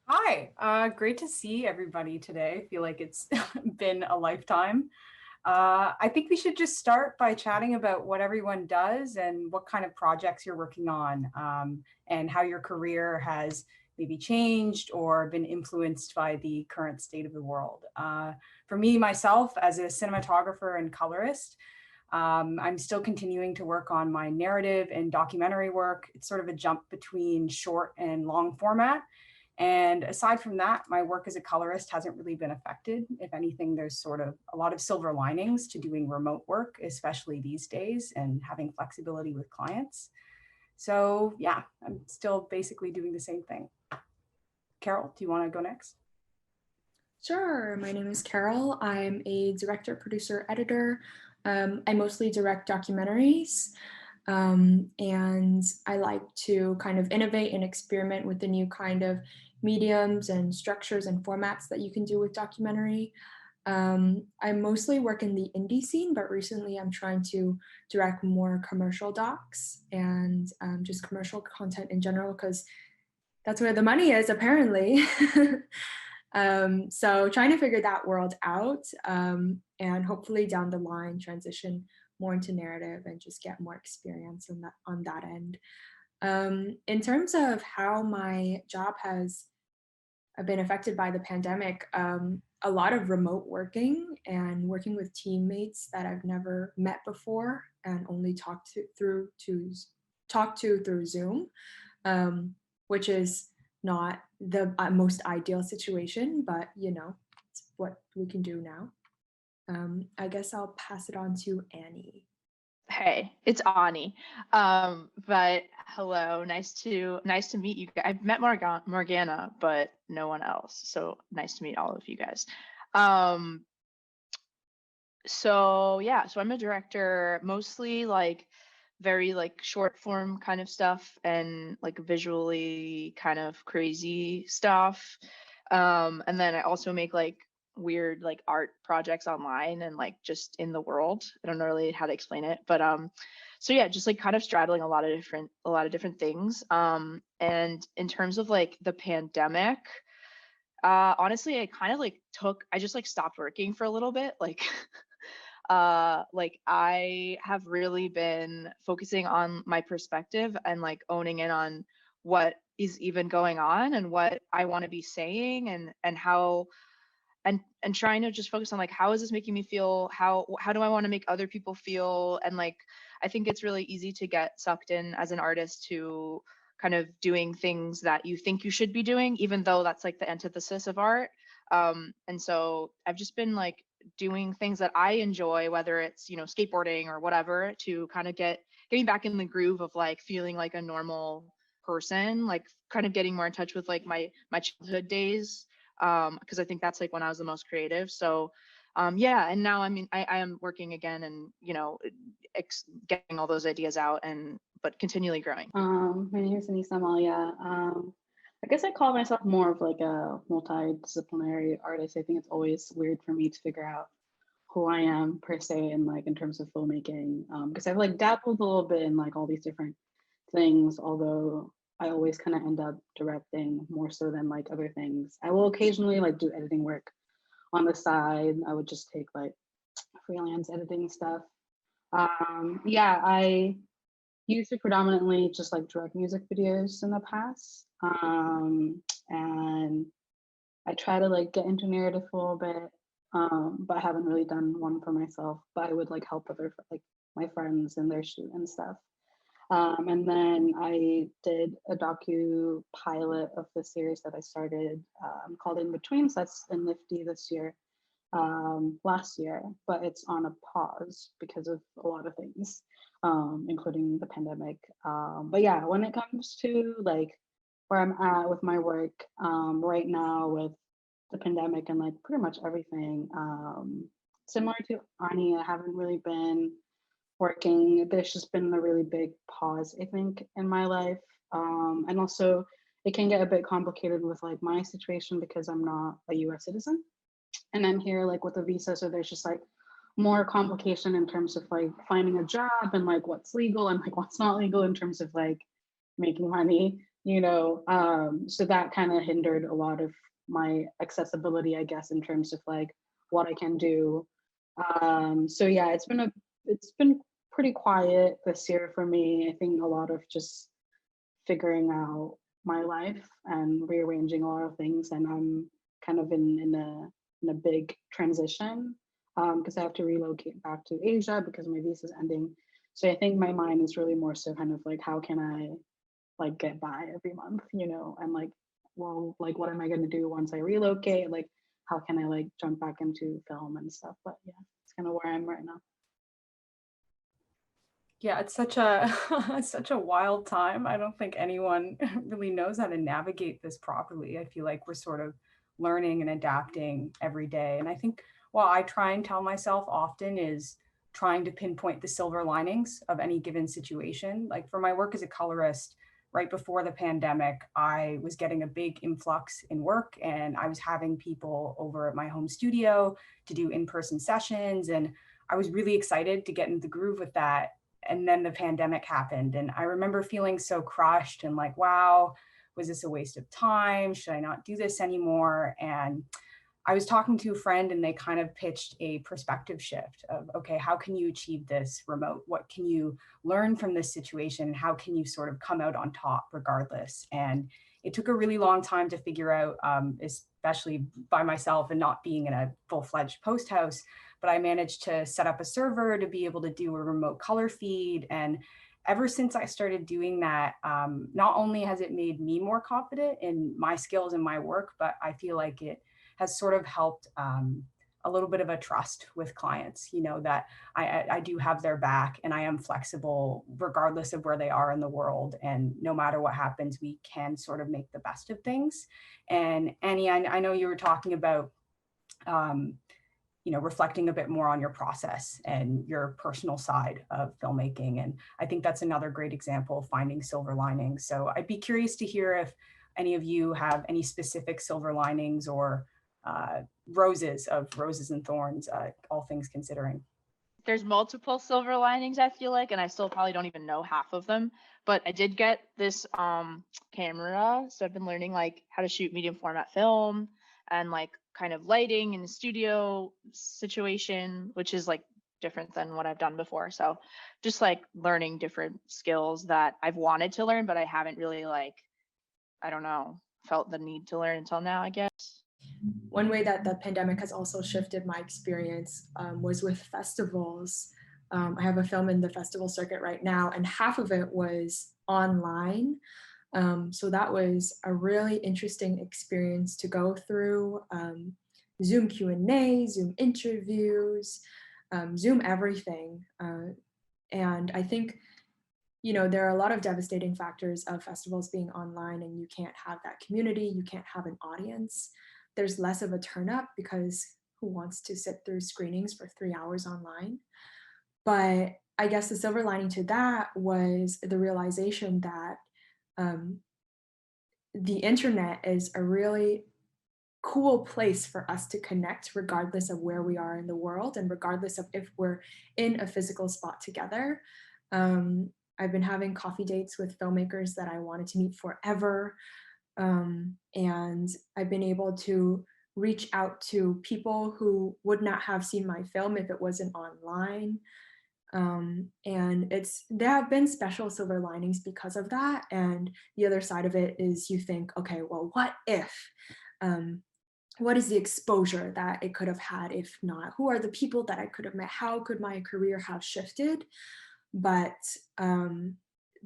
Hi, great to see everybody today. I feel like it's been a lifetime. I think we should just start by chatting about what everyone does and what kind of projects you're working on, and how your career has maybe changed or been influenced by the current state of the world. For me, myself, as a cinematographer and colorist, I'm still continuing to work on my narrative and documentary work. It's sort of a jump between short and long format. And aside from that, my work as a colorist hasn't really been affected. If anything, there's sort of a lot of silver linings to doing remote work, especially these days, and having flexibility with clients. So yeah, I'm still basically doing the same thing. Carol, do you want to go next? Sure. My name is Carol. I'm a director, producer, editor. I mostly direct documentaries. And I like to kind of innovate and experiment with the new kind of mediums and structures and formats that you can do with documentary. I mostly work in the indie scene, but recently I'm trying to direct more commercial docs and just commercial content in general, because that's where the money is, apparently. So trying to figure that world out, and hopefully down the line transition more into narrative and just get more experience on that end. In terms of how my job has been affected by the pandemic, a lot of remote working and working with teammates that I've never met before and only talked to through Zoom, which is not the most ideal situation, but it's what we can do now. I guess I'll pass it on to Annie. Hey, it's Ani. But hello, nice to meet you guys. I've met Morgana, but no one else. So nice to meet all of you guys. So yeah, so I'm a director, mostly like very like short form kind of stuff and like visually kind of crazy stuff. And then I also make like weird like art projects online and like just in the world. I don't know really how to explain it, but so yeah, just like kind of straddling a lot of different things. And in terms of like the pandemic, honestly, I just like stopped working for a little bit, like like I have really been focusing on my perspective and like owning in on what is even going on and what I want to be saying and how and trying to just focus on like how is this making me feel, how do I want to make other people feel. And like I think it's really easy to get sucked in as an artist to kind of doing things that you think you should be doing, even though that's like the antithesis of art. And so I've just been like doing things that I enjoy, whether it's, you know, skateboarding or whatever, to kind of getting back in the groove of like feeling like a normal person, like kind of getting more in touch with like my childhood days, because I think that's like when I was the most creative. So yeah, and now I mean I am working again and, you know, getting all those ideas out and but continually growing. My name is Anissa Amalia. I guess I call myself more of like a multidisciplinary artist. I think it's always weird for me to figure out who I am per se in like in terms of filmmaking, because I've like dabbled a little bit in like all these different things, although I always kind of end up directing more so than like other things. I will occasionally like do editing work on the side. I would just take like freelance editing stuff. Yeah, I used to predominantly just like direct music videos in the past. And I try to like get into narrative a little bit, but I haven't really done one for myself, but I would like help other like my friends and their shoot and stuff. And then I did a docu pilot of the series that I started called In Between. So that's in NFFTY this year, last year, but it's on a pause because of a lot of things, including the pandemic. But yeah, when it comes to like where I'm at with my work right now with the pandemic and like pretty much everything, similar to Ani, I haven't really been working. There's just been a really big pause, I think, in my life. And also it can get a bit complicated with like my situation because I'm not a US citizen and I'm here like with a visa. So there's just like more complication in terms of like finding a job and like what's legal and like what's not legal in terms of like making money. you know, so that kind of hindered a lot of my accessibility, I guess, in terms of like what I can do. So yeah, it's been pretty quiet this year for me. I think a lot of just figuring out my life and rearranging a lot of things, and I'm kind of in a big transition because I have to relocate back to Asia because my visa is ending. So I think my mind is really more so kind of like, how can I like get by every month, you know, and like, well, like what am I going to do once I relocate? Like, how can I like jump back into film and stuff? But yeah, it's kind of where I am right now. Yeah, it's such a such a wild time. I don't think anyone really knows how to navigate this properly. I feel like we're sort of learning and adapting every day. And I think what I try and tell myself often is trying to pinpoint the silver linings of any given situation. Like for my work as a colorist, right before the pandemic, I was getting a big influx in work and I was having people over at my home studio to do in-person sessions. And I was really excited to get into the groove with that. And then the pandemic happened. And I remember feeling so crushed and like, wow, was this a waste of time? Should I not do this anymore? And I was talking to a friend and they kind of pitched a perspective shift of, okay, how can you achieve this remote? What can you learn from this situation? How can you sort of come out on top regardless? And it took a really long time to figure out, especially by myself and not being in a full-fledged post house, but I managed to set up a server to be able to do a remote color feed. And ever since I started doing that, not only has it made me more confident in my skills and my work, but I feel like it has sort of helped a little bit of a trust with clients, you know, that I do have their back and I am flexible regardless of where they are in the world. And no matter what happens, we can sort of make the best of things. And Annie, I know you were talking about, you know, reflecting a bit more on your process and your personal side of filmmaking. And I think that's another great example of finding silver linings. So I'd be curious to hear if any of you have any specific silver linings or roses and thorns, all things considering. There's multiple silver linings, I feel like, and I still probably don't even know half of them, but I did get this camera, so I've been learning like how to shoot medium format film and like kind of lighting in the studio situation, which is like different than what I've done before. So just like learning different skills that I've wanted to learn, but I haven't really like, I don't know, felt the need to learn until now, I guess. One way that the pandemic has also shifted my experience was with festivals. I have a film in the festival circuit right now, and half of it was online. So that was a really interesting experience to go through. Zoom Q&A, Zoom interviews, Zoom everything. And I think, you know, there are a lot of devastating factors of festivals being online, and you can't have that community, you can't have an audience. There's less of a turn up because who wants to sit through screenings for 3 hours online? But I guess the silver lining to that was the realization that the internet is a really cool place for us to connect regardless of where we are in the world and regardless of if we're in a physical spot together. I've been having coffee dates with filmmakers that I wanted to meet forever. And I've been able to reach out to people who would not have seen my film if it wasn't online. And there have been special silver linings because of that. And the other side of it is you think, okay, well, what if? What is the exposure that it could have had if not? Who are the people that I could have met? How could my career have shifted? But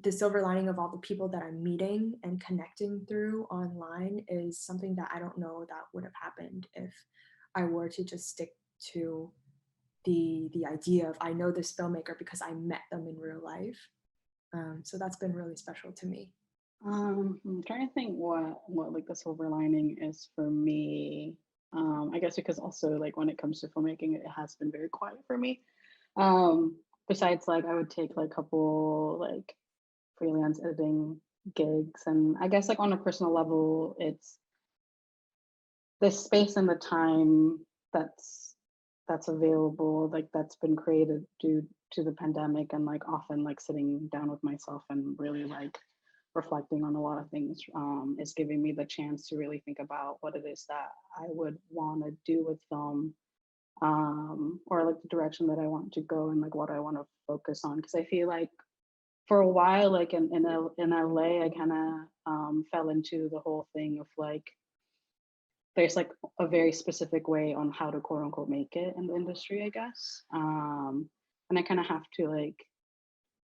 the silver lining of all the people that I'm meeting and connecting through online is something that I don't know that would have happened if I were to just stick to the idea of I know this filmmaker because I met them in real life. So that's been really special to me. I'm trying to think what like the silver lining is for me. I guess because also like when it comes to filmmaking, it has been very quiet for me. Besides, like I would take like a couple like freelance editing gigs, and I guess like on a personal level, it's the space and the time that's available, like that's been created due to the pandemic, and like often like sitting down with myself and really like reflecting on a lot of things is giving me the chance to really think about what it is that I would want to do with film, or like the direction that I want to go and like what I want to focus on. Because I feel like for a while, like in LA, I kind of fell into the whole thing of like, there's like a very specific way on how to quote unquote make it in the industry, I guess. And I kind of have to like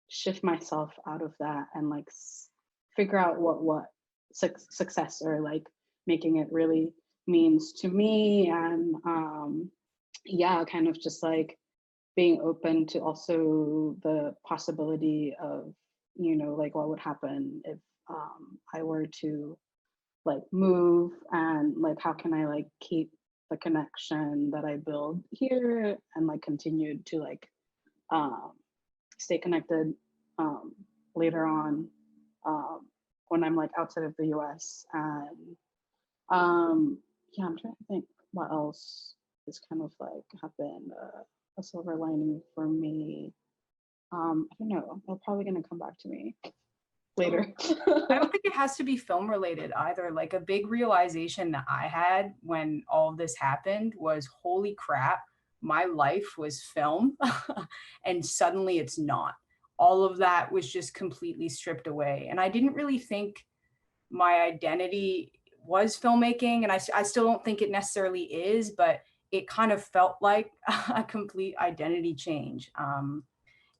shift myself out of that and like figure out what success or like making it really means to me. And yeah, kind of just like being open to also the possibility of, you know, like what would happen if I were to like move, and like how can I like keep the connection that I build here and like continue to like stay connected later on when I'm like outside of the US. And yeah, I'm trying to think what else is kind of like have been a silver lining for me. I don't know, they're probably gonna come back to me later. I don't think it has to be film related either. Like a big realization that I had when all this happened was, holy crap, my life was film and suddenly it's not. All of that was just completely stripped away. And I didn't really think my identity was filmmaking, and I still don't think it necessarily is, but it kind of felt like a complete identity change.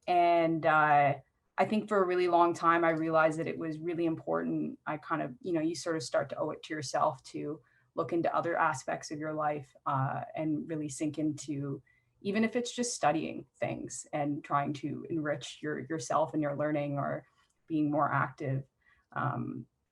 And I think for a really long time, I realized that it was really important. I kind of, you know, you sort of start to owe it to yourself to look into other aspects of your life and really sink into, even if it's just studying things and trying to enrich yourself and your learning or being more active.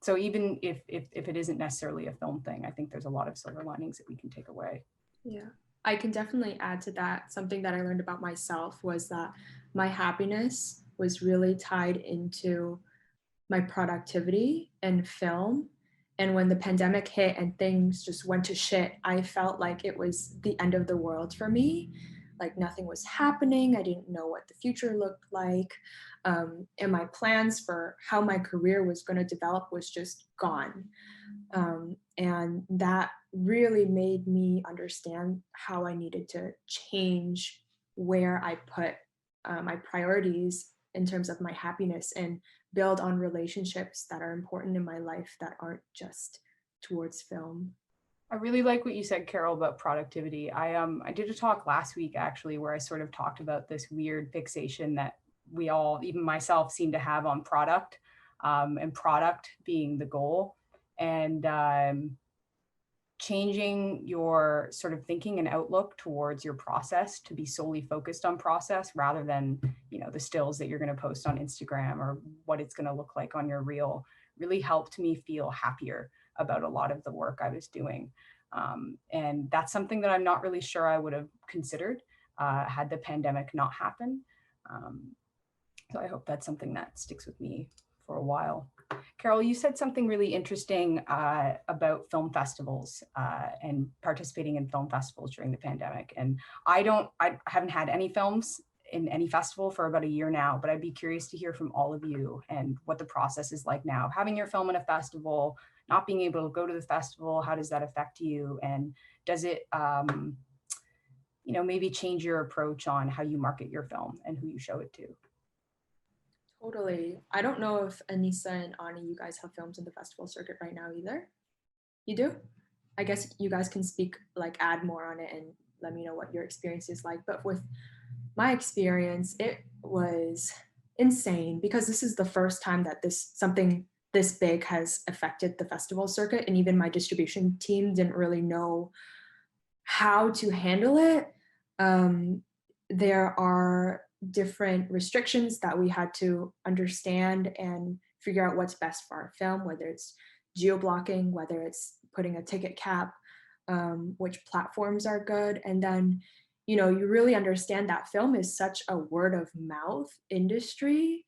So even if it isn't necessarily a film thing, I think there's a lot of silver linings that we can take away. Yeah, I can definitely add to that. Something that I learned about myself was that my happiness was really tied into my productivity and film. And when the pandemic hit and things just went to shit, I felt like it was the end of the world for me. Like nothing was happening. I didn't know what the future looked like. And my plans for how my career was going to develop was just gone. And that really made me understand how I needed to change where I put my priorities in terms of my happiness and build on relationships that are important in my life that aren't just towards film. I really like what you said, Carol, about productivity. I did a talk last week actually where I sort of talked about this weird fixation that we all, even myself, seem to have on product, and product being the goal. And changing your sort of thinking and outlook towards your process to be solely focused on process rather than, you know, the stills that you're going to post on Instagram or what it's going to look like on your reel really helped me feel happier about a lot of the work I was doing. And that's something that I'm not really sure I would have considered had the pandemic not happened. So I hope that's something that sticks with me for a while. Carol, you said something really interesting about film festivals and participating in film festivals during the pandemic. And I haven't had any films in any festival for about a year now, but I'd be curious to hear from all of you and what the process is like now, having your film in a festival, not being able to go to the festival. How does that affect you? And does it, you know, maybe change your approach on how you market your film and who you show it to? Totally. I don't know if Anissa and Ani, you guys have films in the festival circuit right now either. You do? I guess you guys can speak, like add more on it and let me know what your experience is like. But with my experience, it was insane because this is the first time that something this big has affected the festival circuit, and even my distribution team didn't really know how to handle it. There are different restrictions that we had to understand and figure out what's best for our film, whether it's geo-blocking, whether it's putting a ticket cap, which platforms are good. And then, you know, you really understand that film is such a word of mouth industry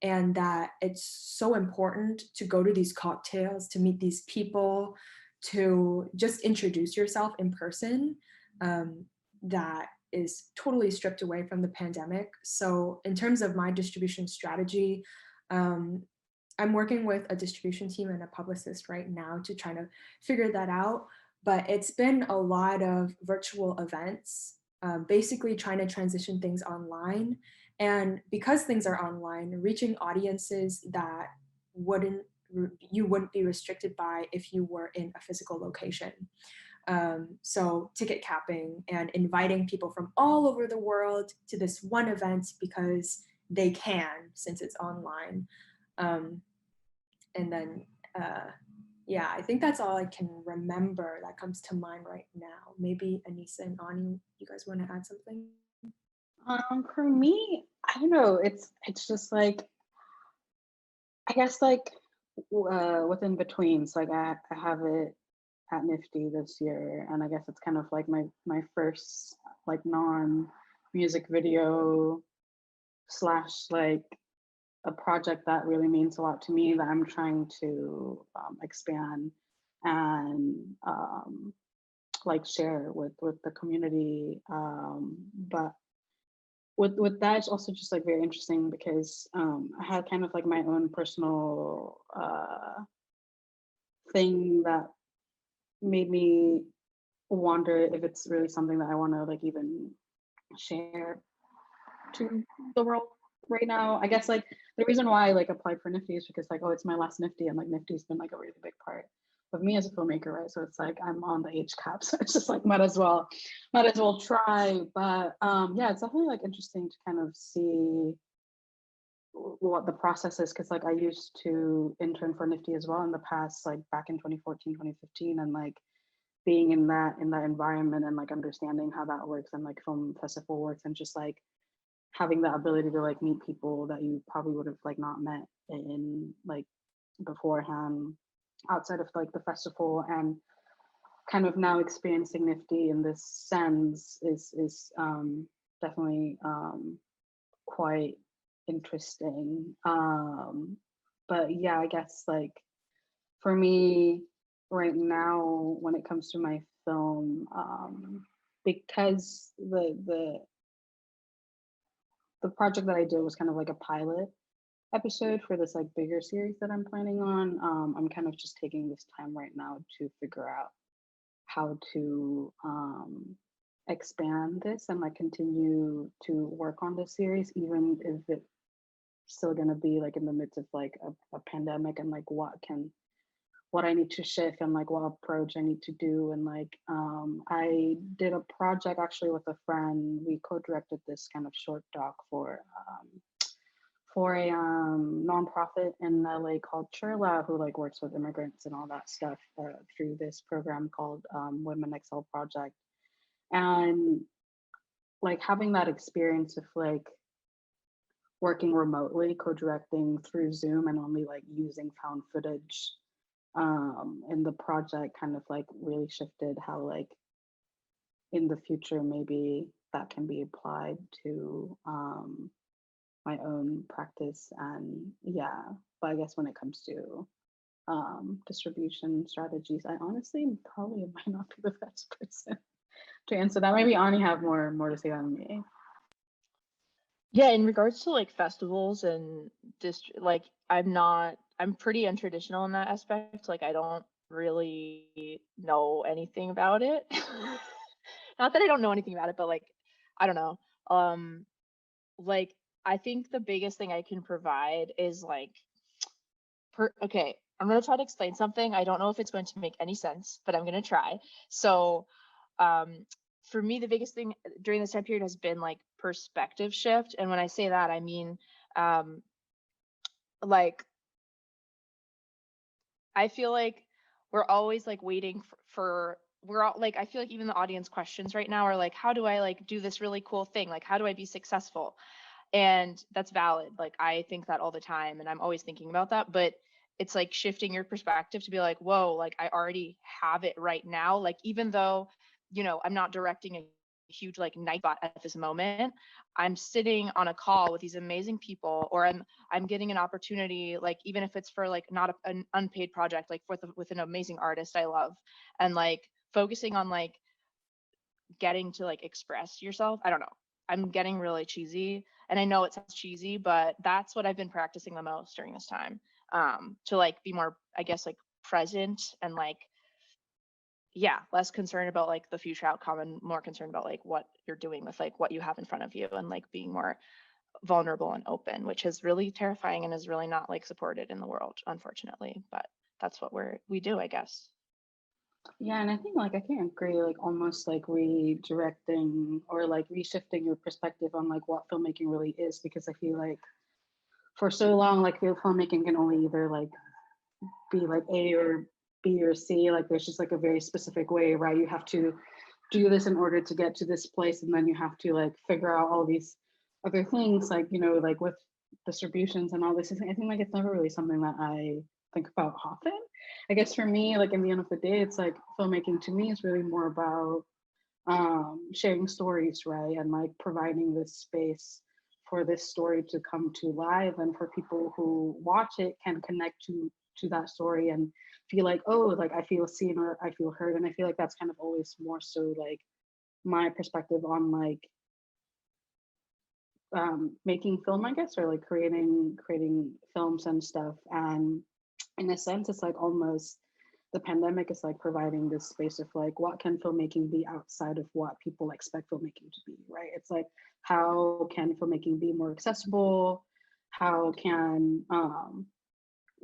and that it's so important to go to these cocktails, to meet these people, to just introduce yourself in person. That is totally stripped away from the pandemic. So in terms of my distribution strategy, I'm working with a distribution team and a publicist right now to try to figure that out. But it's been a lot of virtual events, basically trying to transition things online. And because things are online, reaching audiences that you wouldn't be restricted by if you were in a physical location. So ticket capping and inviting people from all over the world to this one event because they can, since it's online. And then, yeah, I think that's all I can remember that comes to mind right now. Maybe Anissa and Ani, you guys want to add something? For me, I don't know. It's just like, I guess like within between. So like I have it at NFFTY this year, and I guess it's kind of like my first like non-music video slash like a project that really means a lot to me that I'm trying to expand and like share with the community. But with that, it's also just like very interesting because I had kind of like my own personal thing that made me wonder if it's really something that I want to like even share to the world right now. I guess like the reason why I like applied for NFFTY is because like, oh, it's my last NFFTY, and like NFFTY's been like a really big part of me as a filmmaker, right? So it's like I'm on the age cap, so it's just like might as well try. But yeah, it's definitely like interesting to kind of see what the process is, because like I used to intern for NFFTY as well in the past, like back in 2014, 2015, and like being in that environment and like understanding how that works and like film festival works, and just like having the ability to like meet people that you probably would have like not met in like beforehand outside of like the festival, and kind of now experiencing NFFTY in this sense is definitely quite interesting. But yeah, I guess like for me right now when it comes to my film, because the project that I did was kind of like a pilot episode for this like bigger series that I'm planning on. I'm kind of just taking this time right now to figure out how to expand this and like continue to work on this series, even if it's still gonna be like in the midst of like a pandemic, and like what I need to shift and like what approach I need to do. And like I did a project actually with a friend. We co-directed this kind of short doc for a nonprofit in LA called Churla, who like works with immigrants and all that stuff through this program called Women Excel Project. And like having that experience of like working remotely, co-directing through Zoom and only like using found footage in the project kind of like really shifted how like in the future maybe that can be applied to my own practice. And yeah, but I guess when it comes to distribution strategies, I honestly probably might not be the best person to answer that. Maybe Ani have more to say than me. Yeah, in regards to like festivals and like I'm pretty untraditional in that aspect. Like I don't really know anything about it. Not that I don't know anything about it, but like I don't know. Like I think the biggest thing I can provide is like okay, I'm going to try to explain something. I don't know if it's going to make any sense, but I'm going to try. So, for me, the biggest thing during this time period has been like perspective shift. And when I say that, I mean, like, I feel like we're always like waiting for we're all like, I feel like even the audience questions right now are like, how do I like do this really cool thing? Like, how do I be successful? And that's valid. Like, I think that all the time, and I'm always thinking about that, but it's like shifting your perspective to be like, whoa, like I already have it right now. Like, even though, I'm not directing a huge like night spot at this moment, I'm sitting on a call with these amazing people, or I'm getting an opportunity, like even if it's for like not an unpaid project, like with an amazing artist I love, and like focusing on like getting to like express yourself. I don't know. I'm getting really cheesy, and I know it sounds cheesy, but that's what I've been practicing the most during this time. to like be more, I guess, like present and like, yeah, less concerned about like the future outcome and more concerned about like what you're doing with like what you have in front of you and like being more vulnerable and open, which is really terrifying and is really not like supported in the world, unfortunately. But that's what we do, I guess. Yeah, and I think like I can agree, like almost like redirecting or like reshifting your perspective on like what filmmaking really is, because I feel like for so long, like filmmaking can only either like be like A or B or C. Like there's just like a very specific way, right? You have to do this in order to get to this place, and then you have to like figure out all these other things, like you know, like with distributions and all this. I think like it's never really something that I think about often. I guess for me, like in the end of the day, it's like filmmaking to me is really more about sharing stories, right? And like providing this space for this story to come to life, and for people who watch it can connect to that story and feel like, oh, like I feel seen or I feel heard. And I feel like that's kind of always more so like my perspective on like making film, I guess, or like creating films and stuff. And in a sense, it's like almost the pandemic is like providing this space of like what can filmmaking be outside of what people expect filmmaking to be, right? It's like how can filmmaking be more accessible? How can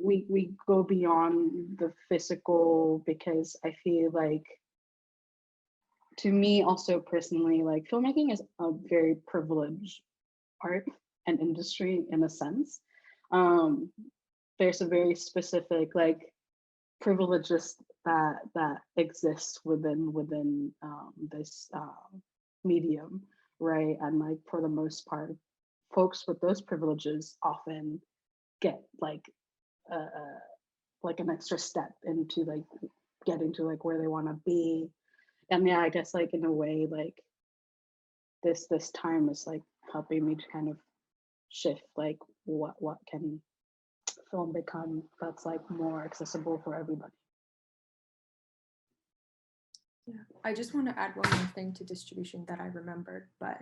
we go beyond the physical? Because I feel like, to me also personally, like filmmaking is a very privileged art and industry in a sense. There's a very specific like privileges that exists within this medium, right? And like for the most part, folks with those privileges often get like an extra step into like getting to like where they want to be. And yeah, I guess like in a way, like this time is like helping me to kind of shift like what can film become that's like more accessible for everybody. Yeah, I just want to add one more thing to distribution that I remembered, but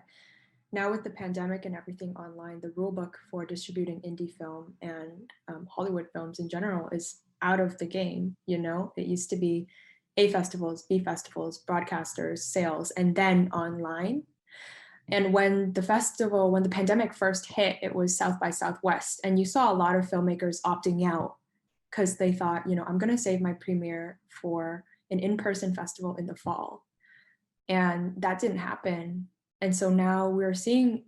now with the pandemic and everything online, the rule book for distributing indie film and Hollywood films in general is out of the game. You know, it used to be A festivals, B festivals, broadcasters, sales, and then online. And when the pandemic first hit, it was South by Southwest. And you saw a lot of filmmakers opting out because they thought, you know, I'm going to save my premiere for an in-person festival in the fall. And that didn't happen. And so now we're seeing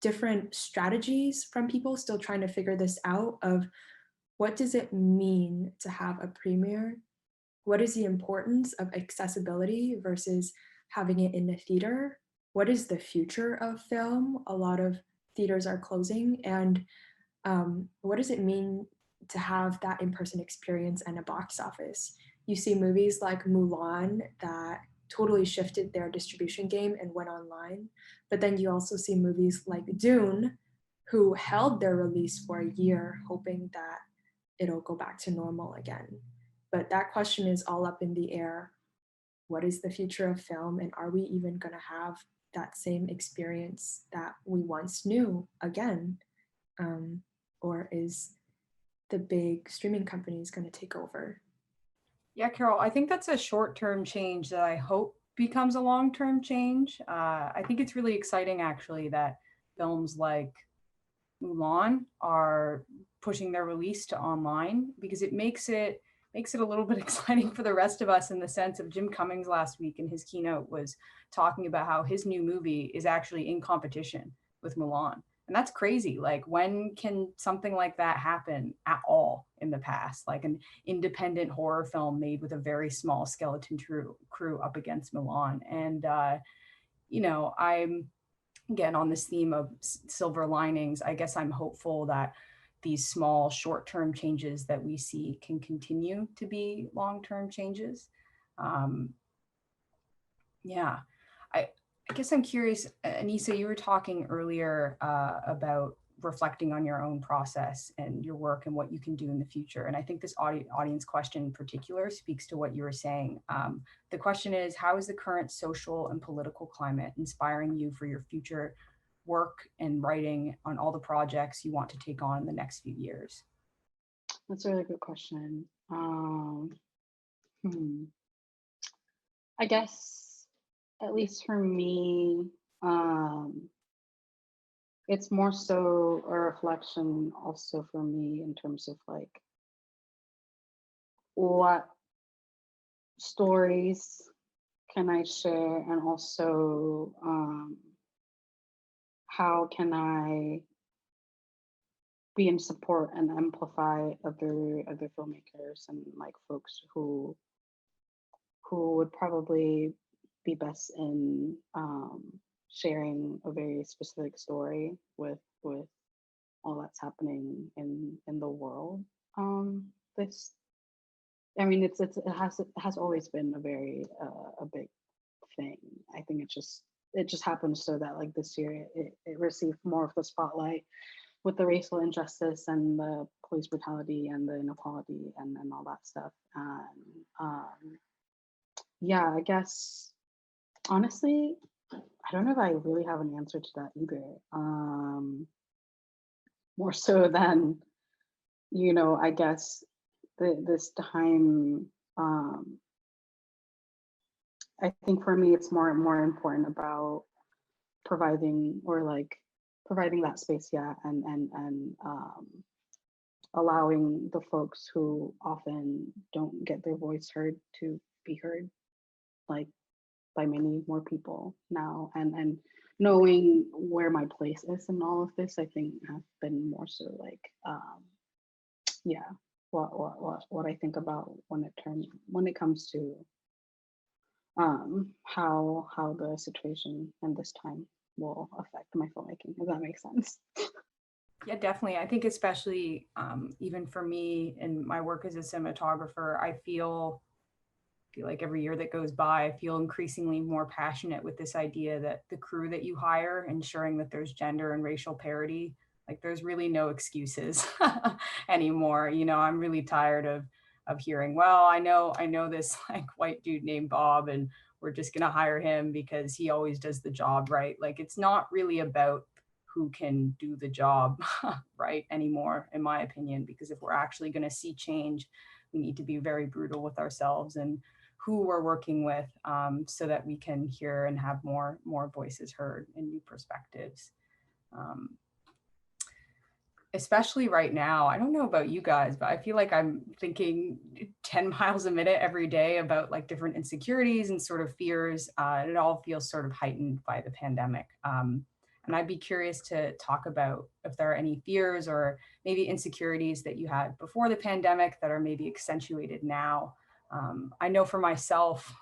different strategies from people still trying to figure this out of what does it mean to have a premiere? What is the importance of accessibility versus having it in the theater? What is the future of film? A lot of theaters are closing. And what does it mean to have that in-person experience and a box office? You see movies like Mulan that totally shifted their distribution game and went online. But then you also see movies like Dune, who held their release for a year, hoping that it'll go back to normal again. But that question is all up in the air. What is the future of film? And are we even going to have that same experience that we once knew again? Or is the big streaming companies going to take over? Yeah, Carol, I think that's a short-term change that I hope becomes a long-term change. I think it's really exciting, actually, that films like Mulan are pushing their release to online, because it makes it a little bit exciting for the rest of us, in the sense of Jim Cummings last week in his keynote was talking about how his new movie is actually in competition with Mulan. And that's crazy. Like, when can something like that happen at all in the past? Like an independent horror film made with a very small skeleton crew up against Mulan. And, you know, I'm, again, on this theme of silver linings, I guess I'm hopeful that these small short-term changes that we see can continue to be long-term changes. Yeah, I guess I'm curious, Anissa, you were talking earlier about reflecting on your own process and your work and what you can do in the future. And I think this audience question in particular speaks to what you were saying. The question is, how is the current social and political climate inspiring you for your future work and writing on all the projects you want to take on in the next few years? That's a really good question. I guess, at least for me, it's more so a reflection also for me in terms of like what stories can I share, and also how can I be in support and amplify other filmmakers and like folks who would probably be best in sharing a very specific story with all that's happening in the world. This, I mean, it has always been a very a big thing. I think it just happened so that like this year it received more of the spotlight with the racial injustice and the police brutality and the inequality and all that stuff. And yeah, I guess honestly, I don't know if I really have an answer to that either. More so than, you know, I guess this time, I think for me it's more important about providing that space, yeah, and allowing the folks who often don't get their voice heard to be heard, like by many more people now, and knowing where my place is in all of this, I think have been more so like yeah, what I think about when it comes to how the situation and this time will affect my filmmaking, if that makes sense. Yeah, definitely. I think especially even for me in my work as a cinematographer, I feel like every year that goes by, I feel increasingly more passionate with this idea that the crew that you hire, ensuring that there's gender and racial parity, like there's really no excuses anymore. You know, I'm really tired of hearing, well, I know this like white dude named Bob, and we're just gonna hire him because he always does the job right. Like it's not really about who can do the job right anymore, in my opinion, because if we're actually going to see change, we need to be very brutal with ourselves and who we're working with, so that we can hear and have more voices heard and new perspectives. Especially right now, I don't know about you guys, but I feel like I'm thinking 10 miles a minute every day about like different insecurities and sort of fears. It all feels sort of heightened by the pandemic. And I'd be curious to talk about if there are any fears or maybe insecurities that you had before the pandemic that are maybe accentuated now. I know for myself,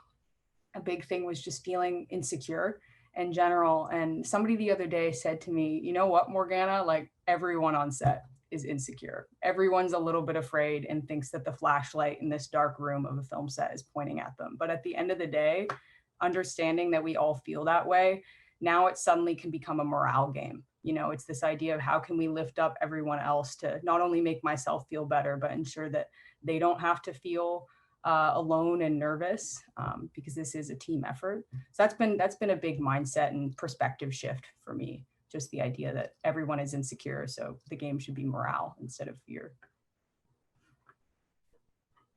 a big thing was just feeling insecure in general. And somebody the other day said to me, you know what, Morgana, like everyone on set is insecure. Everyone's a little bit afraid and thinks that the flashlight in this dark room of a film set is pointing at them. But at the end of the day, understanding that we all feel that way, now it suddenly can become a morale game. You know, it's this idea of how can we lift up everyone else to not only make myself feel better, but ensure that they don't have to feel alone and nervous, because this is a team effort. So that's been a big mindset and perspective shift for me. Just the idea that everyone is insecure, so the game should be morale instead of fear.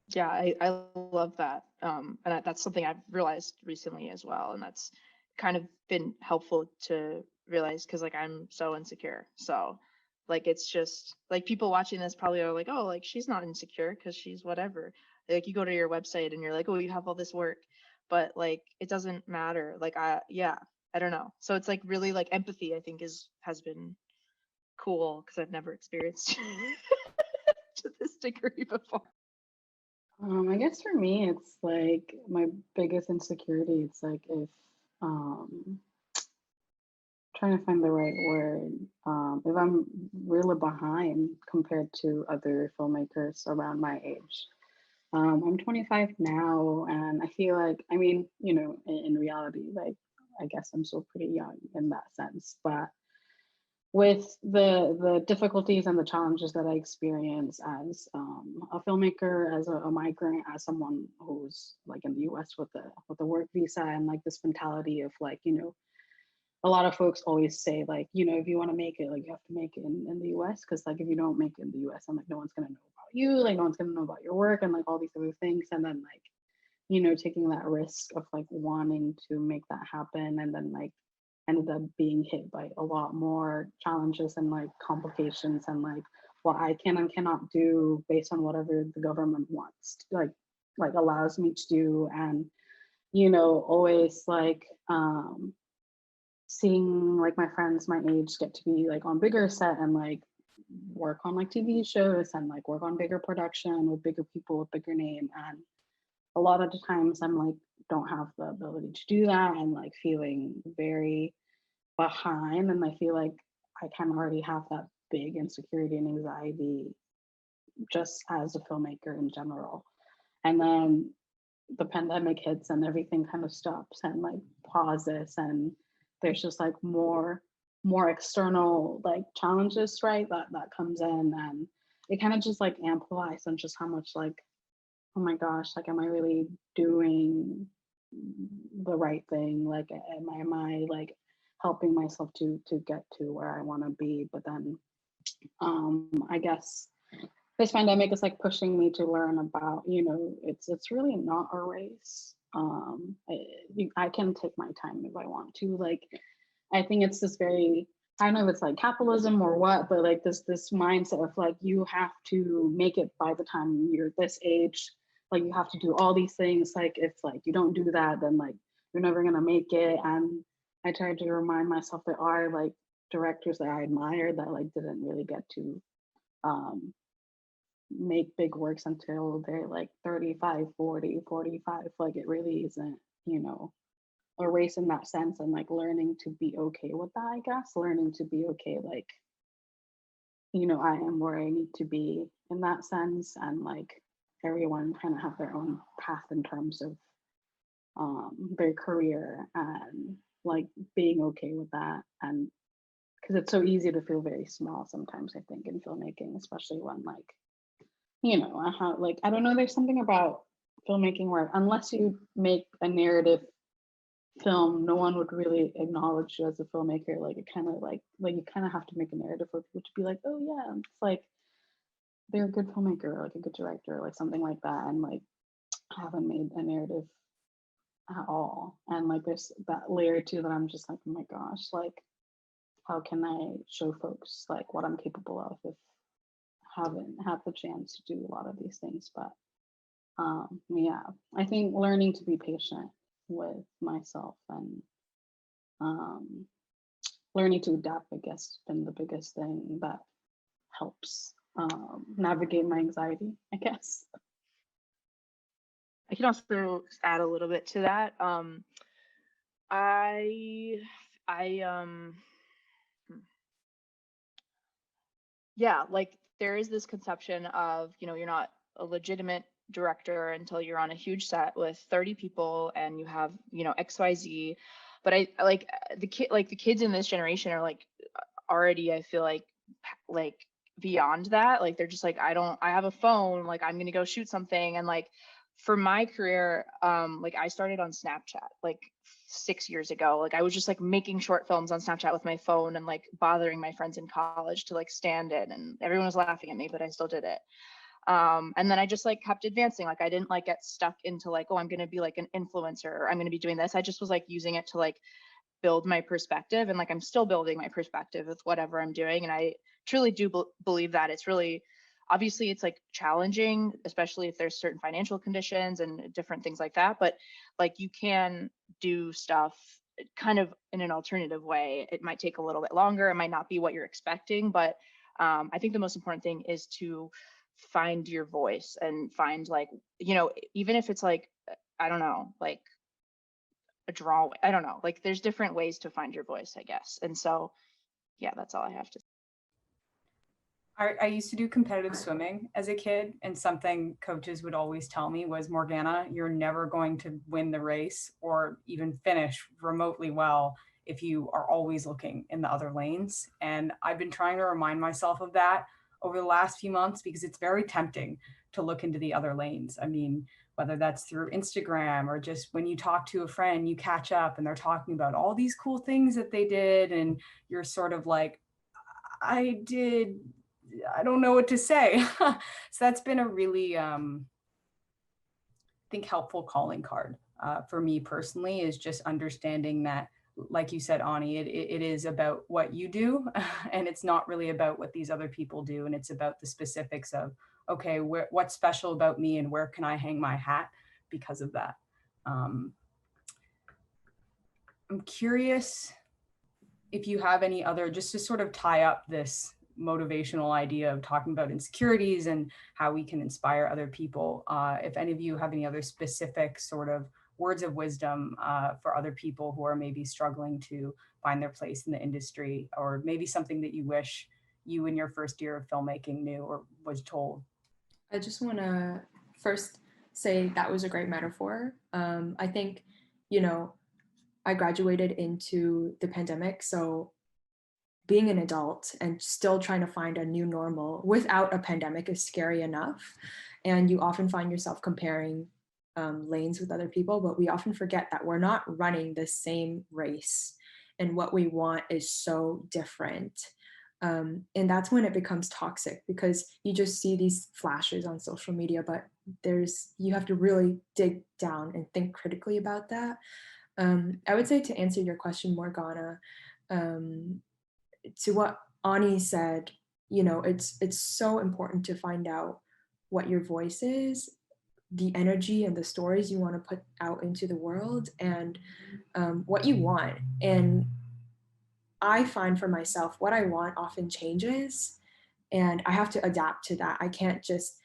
Yeah, I love that. And that's something I've realized recently as well. And that's kind of been helpful to realize because like I'm so insecure. So like it's just like people watching this probably are like, oh, like she's not insecure because she's whatever. Like you go to your website and you're like, oh, you have all this work, but like it doesn't matter. Like I don't know. So it's like really like empathy, I think has been cool because I've never experienced to this degree before. I guess for me, it's like my biggest insecurity. It's like if trying to find the right word. If I'm really behind compared to other filmmakers around my age. I'm 25 now, and I feel like, I mean, you know, in reality, like I guess I'm still pretty young in that sense, but with the difficulties and the challenges that I experience as a filmmaker, as a migrant, as someone who's like in the US with the work visa, and like this mentality of like, you know, a lot of folks always say like, you know, if you want to make it, like you have to make it in the US, because like if you don't make it in the US, I'm like, no one's gonna know about you, like no one's gonna know about your work and like all these other things. And then like, you know, taking that risk of like wanting to make that happen, and then like ended up being hit by a lot more challenges and like complications and like what I can and cannot do based on whatever the government wants to, like allows me to do. And you know, always like seeing like my friends my age get to be like on bigger set and like work on like TV shows and like work on bigger production with bigger people with bigger name. And a lot of the times I'm like, don't have the ability to do that, and like feeling very behind. And I feel like I kind of already have that big insecurity and anxiety just as a filmmaker in general. And then the pandemic hits and everything kind of stops and like pauses, and there's just like more external like challenges, right, that comes in, and it kind of just like amplifies on just how much like, oh my gosh, like am I really doing the right thing? Like am I like helping myself to get to where I want to be? But then I guess this pandemic is like pushing me to learn about, you know, it's really not a race. I can take my time if I want to. Like, I think it's this very, I don't know if it's like capitalism or what, but like this mindset of like, you have to make it by the time you're this age. Like you have to do all these things. Like if like you don't do that, then like you're never gonna make it. And I try to remind myself there are like directors that I admire that like didn't really get to make big works until they're like 35, 40, 45. Like it really isn't, you know, a race in that sense. And like learning to be okay with that, I guess, learning to be okay, like, you know, I am where I need to be in that sense. And like everyone kind of have their own path in terms of their career, and like being okay with that. And because it's so easy to feel very small sometimes, I think, in filmmaking, especially when like, you know, like, I don't know, there's something about filmmaking where unless you make a narrative film, no one would really acknowledge you as a filmmaker. Like it kind of like you kind of have to make a narrative for people to be like, oh yeah, it's like they're a good filmmaker, or like a good director, or like something like that. And like I haven't made a narrative at all. And like there's that layer too that I'm just like, oh my gosh, like how can I show folks like what I'm capable of if I haven't had the chance to do a lot of these things. But yeah, I think learning to be patient with myself and learning to adapt, I guess, has been the biggest thing that helps navigate my anxiety, I guess. I can also add a little bit to that. Yeah, like there is this conception of, you know, you're not a legitimate director until you're on a huge set with 30 people and you have, you know, XYZ. But I like the kids in this generation are like already, I feel like beyond that. Like they're just like, I have a phone, like I'm gonna go shoot something. And like for my career, like I started on Snapchat like 6 years ago. Like I was just like making short films on Snapchat with my phone and like bothering my friends in college to like stand in, and everyone was laughing at me, but I still did it. And then I just like kept advancing. Like I didn't like get stuck into like, oh, I'm going to be like an influencer, or I'm going to be doing this. I just was like using it to like build my perspective, and like I'm still building my perspective with whatever I'm doing. And I truly do believe that it's really, obviously it's like challenging, especially if there's certain financial conditions and different things like that, but like you can do stuff kind of in an alternative way. It might take a little bit longer, it might not be what you're expecting, but I think the most important thing is to find your voice and find like, you know, even if it's like, I don't know, like a drawing, I don't know, like there's different ways to find your voice, I guess. And so yeah, that's all I have to say. I used to do competitive swimming as a kid, and something coaches would always tell me was, Morgana, you're never going to win the race or even finish remotely well if you are always looking in the other lanes. And I've been trying to remind myself of that over the last few months, because it's very tempting to look into the other lanes. I mean, whether that's through Instagram or just when you talk to a friend, you catch up and they're talking about all these cool things that they did, and you're sort of like, I did I don't know what to say. So that's been a really, I think, helpful calling card for me personally, is just understanding that, like you said, Ani, it is about what you do, and it's not really about what these other people do. And it's about the specifics of, okay, what's special about me and where can I hang my hat because of that. I'm curious if you have any other, just to sort of tie up this motivational idea of talking about insecurities and how we can inspire other people. If any of you have any other specific sort of words of wisdom for other people who are maybe struggling to find their place in the industry, or maybe something that you wish you in your first year of filmmaking knew or was told. I just want to first say that was a great metaphor. I think, you know, I graduated into the pandemic, so being an adult and still trying to find a new normal without a pandemic is scary enough. And you often find yourself comparing lanes with other people, but we often forget that we're not running the same race, and what we want is so different. And that's when it becomes toxic, because you just see these flashes on social media, but you have to really dig down and think critically about that. I would say, to answer your question, Morgana, to what Ani said, you know, it's so important to find out what your voice is, the energy and the stories you want to put out into the world, and what you want. And I find for myself, what I want often changes, and I have to adapt to that. I can't just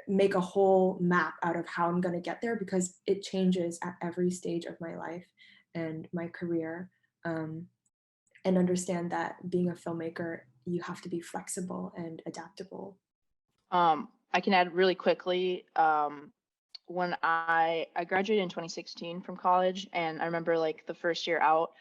make a whole map out of how I'm going to get there, because it changes at every stage of my life and my career. And understand that being a filmmaker, you have to be flexible and adaptable. I can add really quickly. When I graduated in 2016 from college, and I remember like the first year out,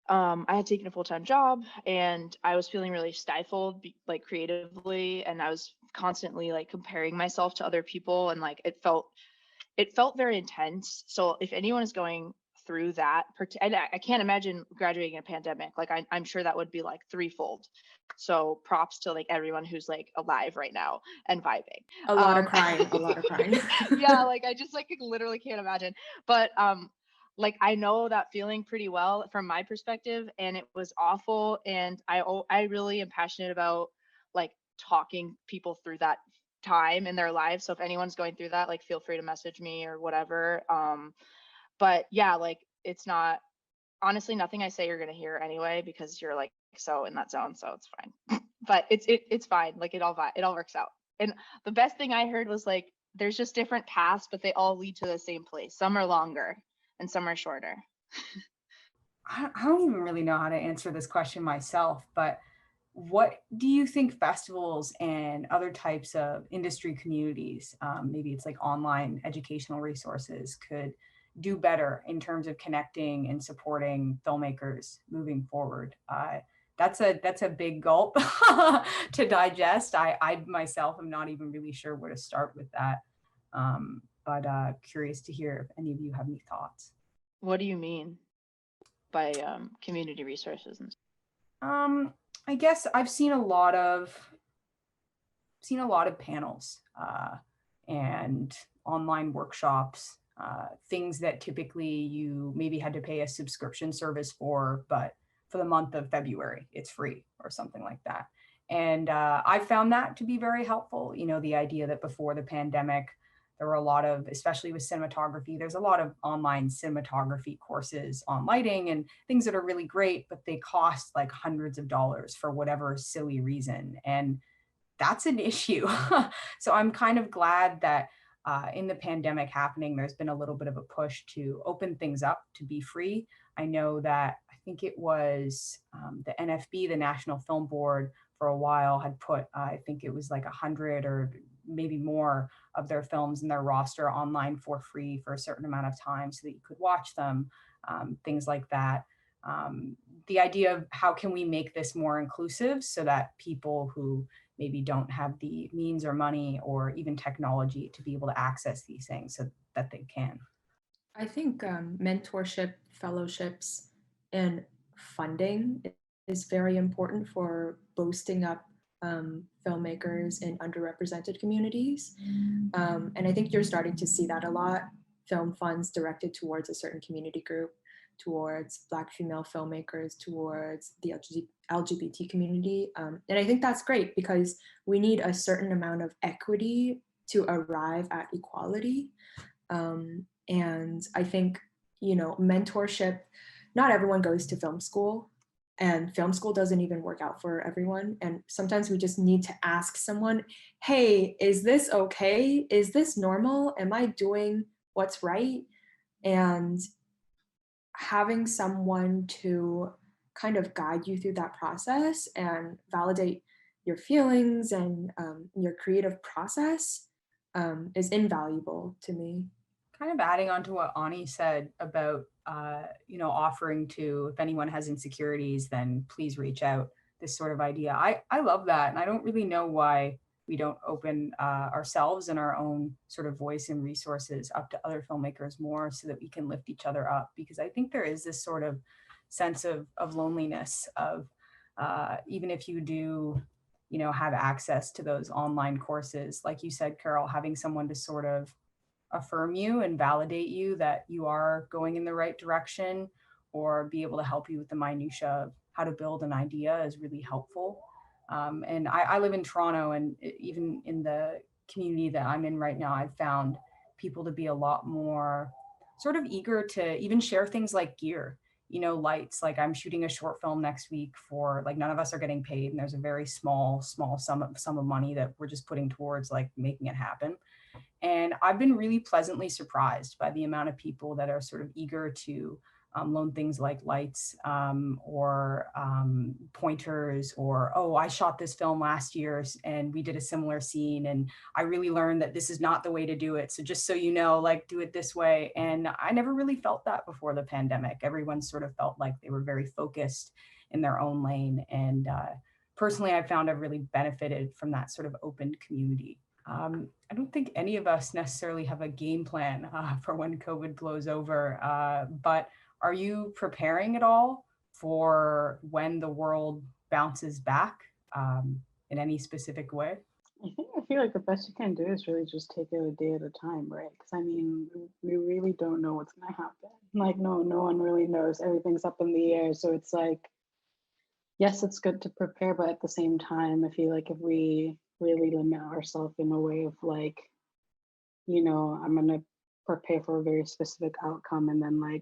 I had taken a full-time job and I was feeling really stifled, like creatively, and I was constantly like comparing myself to other people, and like it felt very intense. So if anyone is going through that, and I can't imagine graduating in a pandemic, like I'm sure that would be like threefold. So props to like everyone who's like alive right now and vibing. A lot of crying. Yeah, like I just like literally can't imagine. But like I know that feeling pretty well from my perspective, and it was awful. And I really am passionate about like talking people through that time in their lives. So if anyone's going through that, like feel free to message me or whatever. But yeah, like it's not, honestly, nothing I say you're gonna hear anyway, because you're like so in that zone, so it's fine. But it's fine. Like it all works out. And the best thing I heard was like there's just different paths, but they all lead to the same place. Some are longer and some are shorter. I don't even really know how to answer this question myself, but what do you think festivals and other types of industry communities, maybe it's like online educational resources, could do better in terms of connecting and supporting filmmakers moving forward? That's a big gulp to digest. I myself am not even really sure where to start with that, but curious to hear if any of you have any thoughts. What do you mean by community resources? I guess I've seen a lot of panels and online workshops, things that typically you maybe had to pay a subscription service for, but for the month of February, it's free or something like that. And I found that to be very helpful. You know, the idea that before the pandemic, there were a lot of, especially with cinematography, there's a lot of online cinematography courses on lighting and things that are really great, but they cost like hundreds of dollars for whatever silly reason. And that's an issue. So I'm kind of glad that in the pandemic happening, there's been a little bit of a push to open things up to be free. I know that I think it was the NFB, the National Film Board, for a while had put, I think it was like 100 or maybe more of their films in their roster online for free for a certain amount of time so that you could watch them, things like that. The idea of how can we make this more inclusive so that people who maybe don't have the means or money or even technology to be able to access these things so that they can. I think mentorship, fellowships, and funding is very important for boosting up filmmakers in underrepresented communities. And I think you're starting to see that a lot, film funds directed towards a certain community group, towards Black female filmmakers, towards the LGBT community. And I think that's great because we need a certain amount of equity to arrive at equality. And I think, you know, mentorship, not everyone goes to film school, and film school doesn't even work out for everyone. And sometimes we just need to ask someone, hey, is this okay? Is this normal? Am I doing what's right? And having someone to kind of guide you through that process and validate your feelings and your creative process is invaluable to me. Kind of adding on to what Ani said about, you know, offering to, if anyone has insecurities, then please reach out, this sort of idea. I love that. And I don't really know why we don't open ourselves and our own sort of voice and resources up to other filmmakers more so that we can lift each other up. Because I think there is this sort of sense of loneliness of, even if you do, you know, have access to those online courses, like you said, Carol, having someone to sort of affirm you and validate you that you are going in the right direction, or be able to help you with the minutia of how to build an idea is really helpful. And I live in Toronto, and even in the community that I'm in right now, I've found people to be a lot more sort of eager to even share things like gear, you know, lights. Like I'm shooting a short film next week for, like, none of us are getting paid, and there's a very small sum of money that we're just putting towards like making it happen. And I've been really pleasantly surprised by the amount of people that are sort of eager to loan things like lights or pointers, or, oh, I shot this film last year and we did a similar scene, and I really learned that this is not the way to do it. So just so you know, like, do it this way. And I never really felt that before the pandemic. Everyone sort of felt like they were very focused in their own lane. And personally, I found I've really benefited from that sort of open community. I don't think any of us necessarily have a game plan for when COVID blows over, but are you preparing at all for when the world bounces back in any specific way? I feel like the best you can do is really just take it a day at a time, right? Because I mean, we really don't know what's gonna happen. Like, no one really knows. Everything's up in the air. So it's like, yes, it's good to prepare, but at the same time, I feel like if we really limit ourselves in a way of like, you know, I'm gonna prepare for a very specific outcome, and then like,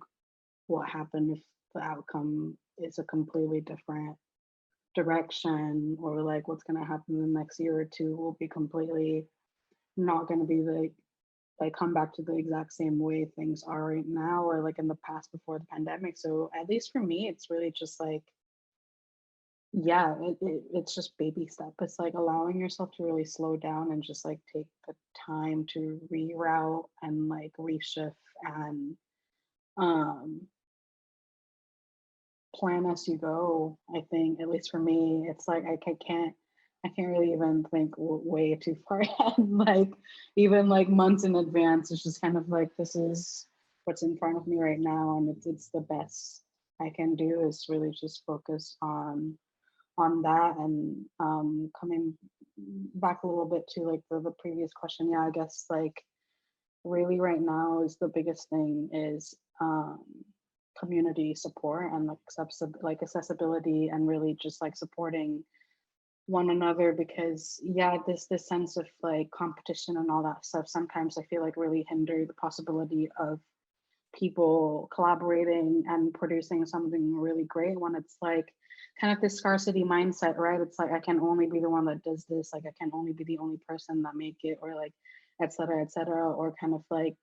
what happened if the outcome is a completely different direction, or like what's gonna happen in the next year or two will be completely not gonna be the like come back to the exact same way things are right now, or like in the past before the pandemic. So at least for me, it's really just like, yeah, it's just baby step. It's like allowing yourself to really slow down and just like take the time to reroute and like reshift and um plan as you go. I think, at least for me, it's like I can't really even think way too far ahead, like even like months in advance. It's just kind of like, this is what's in front of me right now, and it's the best I can do is really just focus on that. And coming back a little bit to like the previous question, yeah, I guess like really right now is the biggest thing is community support and like accessibility, and really just like supporting one another. Because yeah, this sense of like competition and all that stuff sometimes I feel like really hinder the possibility of people collaborating and producing something really great, when it's like kind of this scarcity mindset, right? It's like, I can only be the one that does this, like I can only be the only person that make it, or like et cetera, or kind of like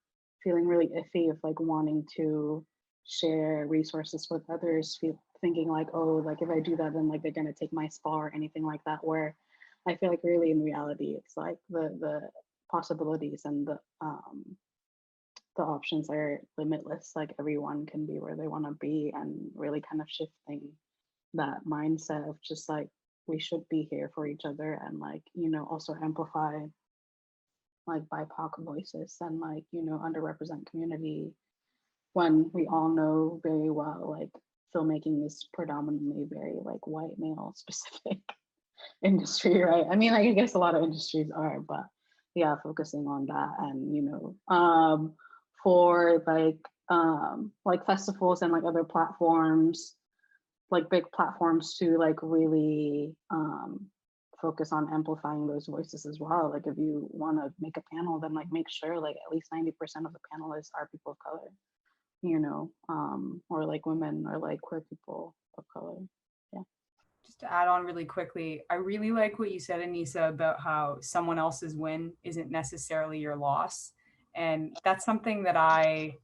feeling really iffy of like wanting to share resources with others, thinking like, oh, like if I do that, then like they're gonna take my spot or anything like that. Where I feel like really in reality, it's like the possibilities and the options are limitless. Like everyone can be where they want to be, and really kind of shifting that mindset of just like, we should be here for each other, and like, you know, also amplify like BIPOC voices and like, you know, underrepresented community, when we all know very well like filmmaking is predominantly very like white male specific. industry, right? I mean, like, I guess a lot of industries are, but yeah, focusing on that. And, for like festivals and like other platforms, like big platforms to like really focus on amplifying those voices as well. Like if you want to make a panel, then like make sure like at least 90% of the panelists are people of color, or like women or like queer people of color. Yeah. Just to add on really quickly, I really like what you said, Anissa, about how someone else's win isn't necessarily your loss. And that's something that I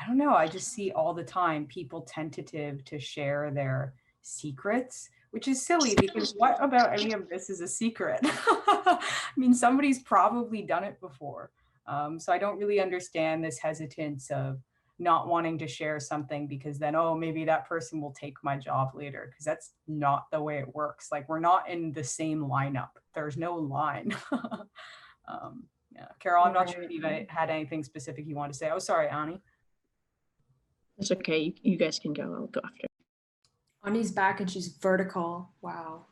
don't know, I just see all the time, people tentative to share their secrets, which is silly because what about any of this is a secret? I mean, somebody's probably done it before. So I don't really understand this hesitance of not wanting to share something because then, oh, maybe that person will take my job later, because that's not the way it works. Like, we're not in the same lineup. There's no line. Yeah. Carol, I'm not sure if you had anything specific you want to say. Oh, sorry, Ani. It's okay. You guys can go. I'll go after. Ani's back and she's vertical. Wow.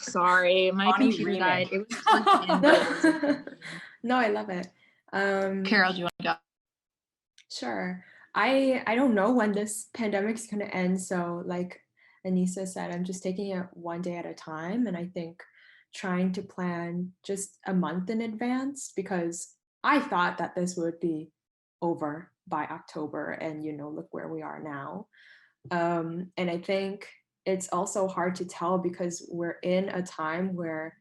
Sorry, my Ani computer died. It was no, I love it. Carol, do you want to go? Sure. I don't know when this pandemic's going to end. So like Anissa said, I'm just taking it one day at a time. And I think trying to plan just a month in advance, because I thought that this would be over by October, and look where we are now. And I think it's also hard to tell because we're in a time where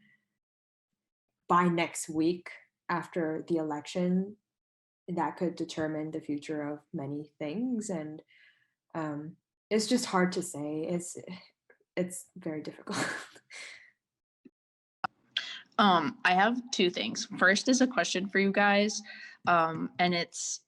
by next week after the election, that could determine the future of many things. And it's just hard to say. It's very difficult. I have two things. First is a question for you guys. And it's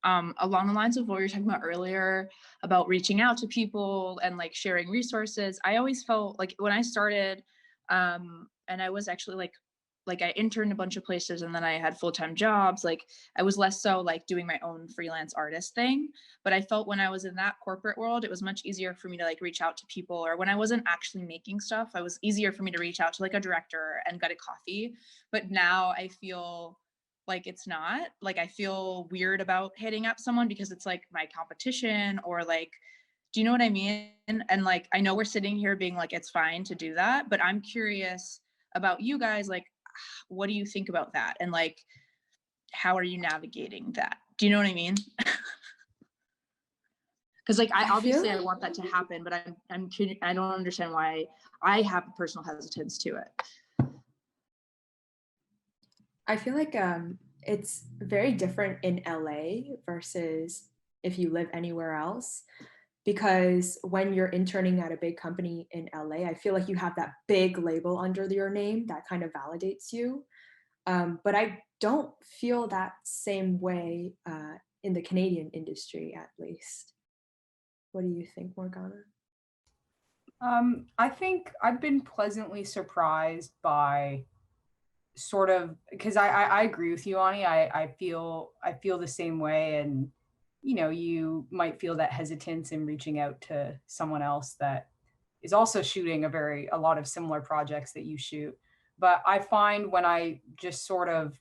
along the lines of what we were talking about earlier about reaching out to people and like sharing resources. I always felt like when I started, and I was actually like I interned a bunch of places and then I had full-time jobs. Like I was less so like doing my own freelance artist thing, but I felt when I was in that corporate world, it was much easier for me to like reach out to people, or when I wasn't actually making stuff, it was easier for me to reach out to like a director and get a coffee. But now I feel like it's not, like I feel weird about hitting up someone because it's like my competition, or like, do you know what I mean? And like, I know we're sitting here being like, it's fine to do that, but I'm curious about you guys, like, what do you think about that? And like, how are you navigating that? Do you know what I mean? Because like, I want that to happen, but I don't understand why I have a personal hesitance to it. I feel like it's very different in LA versus if you live anywhere else, because when you're interning at a big company in LA, I feel like you have that big label under your name that kind of validates you. But I don't feel that same way in the Canadian industry, at least. What do you think, Morgana? I think I've been pleasantly surprised by sort of, because I agree with you, Ani. I feel the same way, and you might feel that hesitance in reaching out to someone else that is also shooting a lot of similar projects that you shoot. But I find when I just sort of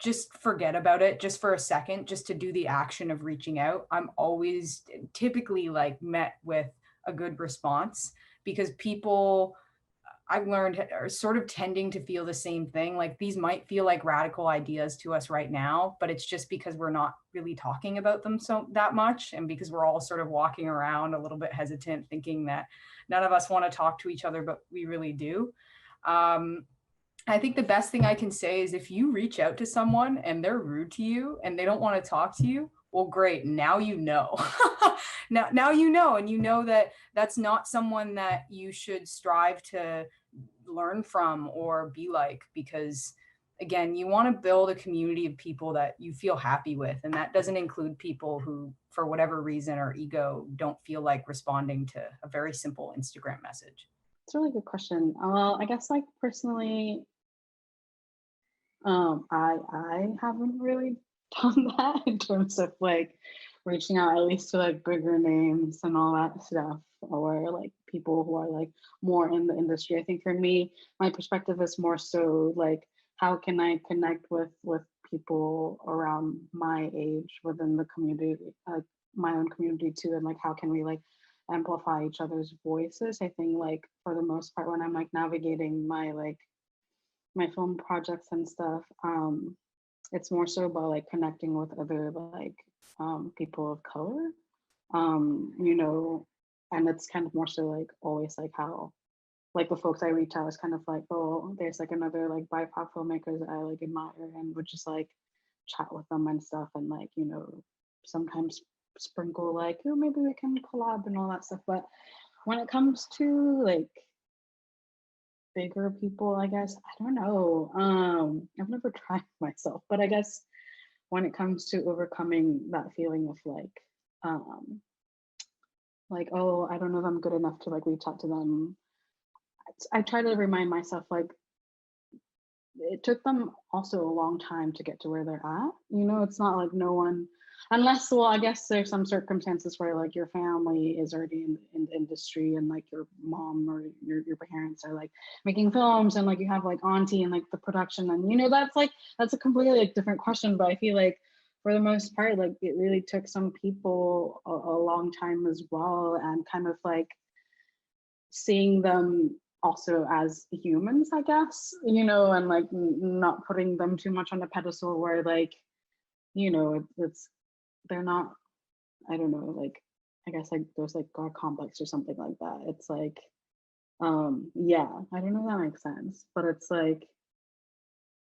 just forget about it just for a second, just to do the action of reaching out, I'm always typically like met with a good response, because people, I've learned, are sort of tending to feel the same thing. Like, these might feel like radical ideas to us right now, but it's just because we're not really talking about them that much, and because we're all sort of walking around a little bit hesitant, thinking that none of us want to talk to each other, but we really do. I think the best thing I can say is, if you reach out to someone and they're rude to you and they don't want to talk to you, well, great. Now you know. now you know, and you know that that's not someone that you should strive to learn from or be like, because again, you want to build a community of people that you feel happy with, and that doesn't include people who, for whatever reason or ego, don't feel like responding to a very simple Instagram message. It's a really good question. Well, I guess like personally, I haven't really done that in terms of like reaching out at least to like bigger names and all that stuff, or like people who are like more in the industry. I think for me, my perspective is more so like, how can I connect with people around my age within the community, like my own community too, and like how can we like amplify each other's voices. I think like for the most part when I'm like navigating my film projects and stuff, it's more so about like connecting with other like people of color, you know, and it's kind of more so like always like how like the folks I reach out is kind of like, oh, there's like another like BIPOC filmmakers that I like admire, and would just like chat with them and stuff, and like, you know, sometimes sprinkle like, oh, maybe we can collab and all that stuff. But when it comes to like bigger people, I guess, I don't know. I've never tried myself, but I guess when it comes to overcoming that feeling of like, oh, I don't know if I'm good enough to like reach out to them, I try to remind myself like it took them also a long time to get to where they're at. You know, it's not like no one, unless, well, I guess there's some circumstances where like your family is already in the industry, and like your mom or your parents are like making films, and like you have like auntie and like the production, and you know, that's a completely like different question. But I feel like for the most part, like it really took some people a long time as well, and kind of like seeing them also as humans, I guess, you know, and like not putting them too much on a pedestal where like, you know, it's they're not, I don't know, like I guess like there's like God complex or something like that. It's like, yeah, I don't know if that makes sense, but it's like,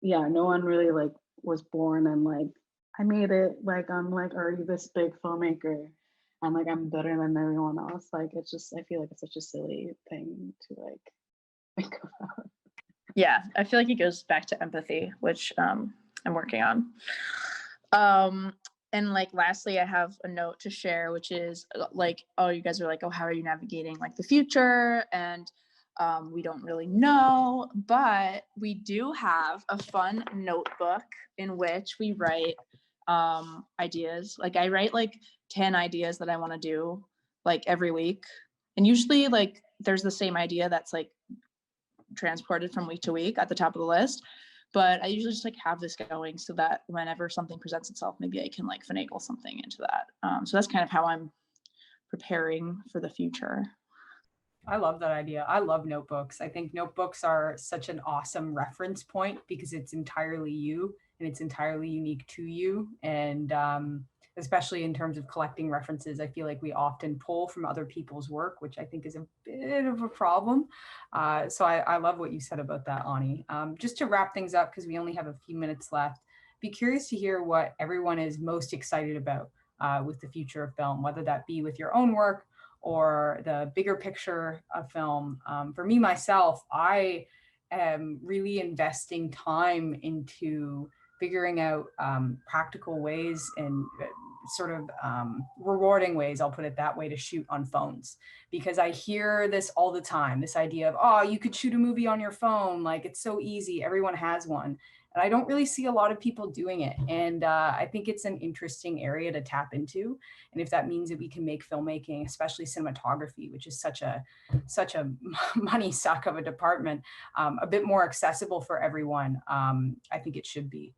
yeah, no one really like was born and like I made it, like I'm like already this big filmmaker and like I'm better than everyone else. Like it's just, I feel like it's such a silly thing to like think about. Yeah, I feel like it goes back to empathy, which I'm working on. And like lastly, I have a note to share, which is like, oh, you guys are like, oh, how are you navigating like the future? And we don't really know, but we do have a fun notebook in which we write ideas. Like I write like 10 ideas that I want to do like every week. And usually like there's the same idea that's like transported from week to week at the top of the list. But I usually just like have this going so that whenever something presents itself, maybe I can like finagle something into that. So that's kind of how I'm preparing for the future. I love that idea. I love notebooks. I think notebooks are such an awesome reference point because it's entirely you and it's entirely unique to you. And especially in terms of collecting references, I feel like we often pull from other people's work, which I think is a bit of a problem. So I love what you said about that, Ani. Just to wrap things up, because we only have a few minutes left, be curious to hear what everyone is most excited about with the future of film, whether that be with your own work or the bigger picture of film. For me, myself, I am really investing time into figuring out practical ways and sort of rewarding ways, I'll put it that way, to shoot on phones. Because I hear this all the time, this idea of, oh, you could shoot a movie on your phone, like it's so easy, everyone has one. And I don't really see a lot of people doing it. And I think it's an interesting area to tap into. And if that means that we can make filmmaking, especially cinematography, which is such a money suck of a department, a bit more accessible for everyone, I think it should be.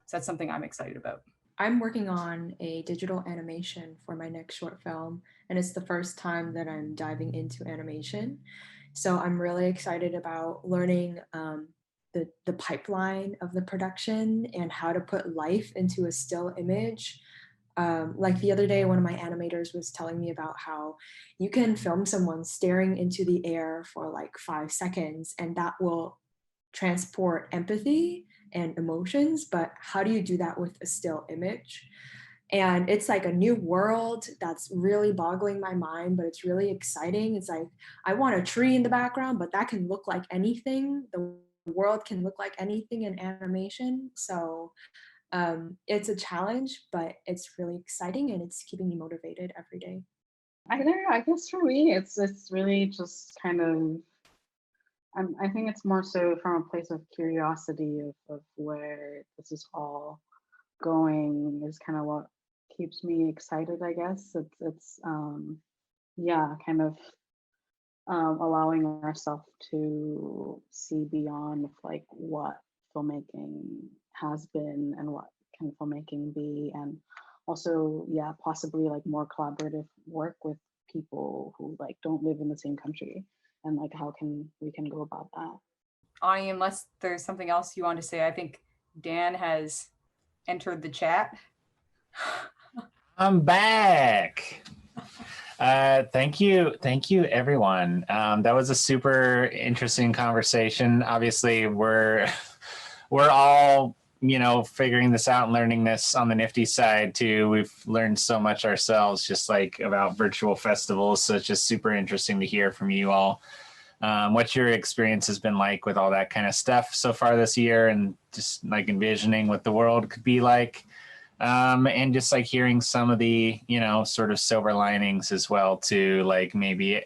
So that's something I'm excited about. I'm working on a digital animation for my next short film, and it's the first time that I'm diving into animation. So I'm really excited about learning the pipeline of the production and how to put life into a still image. Like the other day, one of my animators was telling me about how you can film someone staring into the air for like 5 seconds and that will transport empathy and emotions, but how do you do that with a still image? And it's like a new world that's really boggling my mind, but it's really exciting. It's like, I want a tree in the background, but that can look like anything. The world can look like anything in animation. So it's a challenge, but it's really exciting and it's keeping me motivated every day. I don't know, I guess for me, it's really just kind of, I think it's more so from a place of curiosity of where this is all going is kind of what keeps me excited, I guess. It's yeah, kind of allowing ourselves to see beyond like what filmmaking has been and what can filmmaking be, and also, yeah, possibly like more collaborative work with people who like don't live in the same country, and like how can we can go about that. Ani, unless there's something else you want to say, I think Dan has entered the chat. I'm back. Thank you, everyone. That was a super interesting conversation. Obviously, we're all, you know, figuring this out and learning this on the NFFTY side too. We've learned so much ourselves, just like about virtual festivals. So it's just super interesting to hear from you all. What your experience has been like with all that kind of stuff so far this year, and just like envisioning what the world could be like. And just like hearing some of the, you know, sort of silver linings as well too, like maybe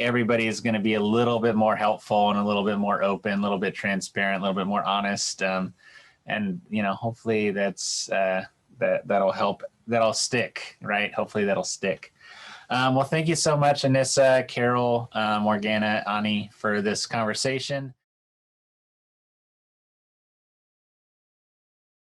everybody is going to be a little bit more helpful and a little bit more open, a little bit transparent, a little bit more honest. And, you know, hopefully that'll help, that'll stick, right? Hopefully that'll stick. Well, thank you so much, Anissa, Carol, Morgana, Ani, for this conversation.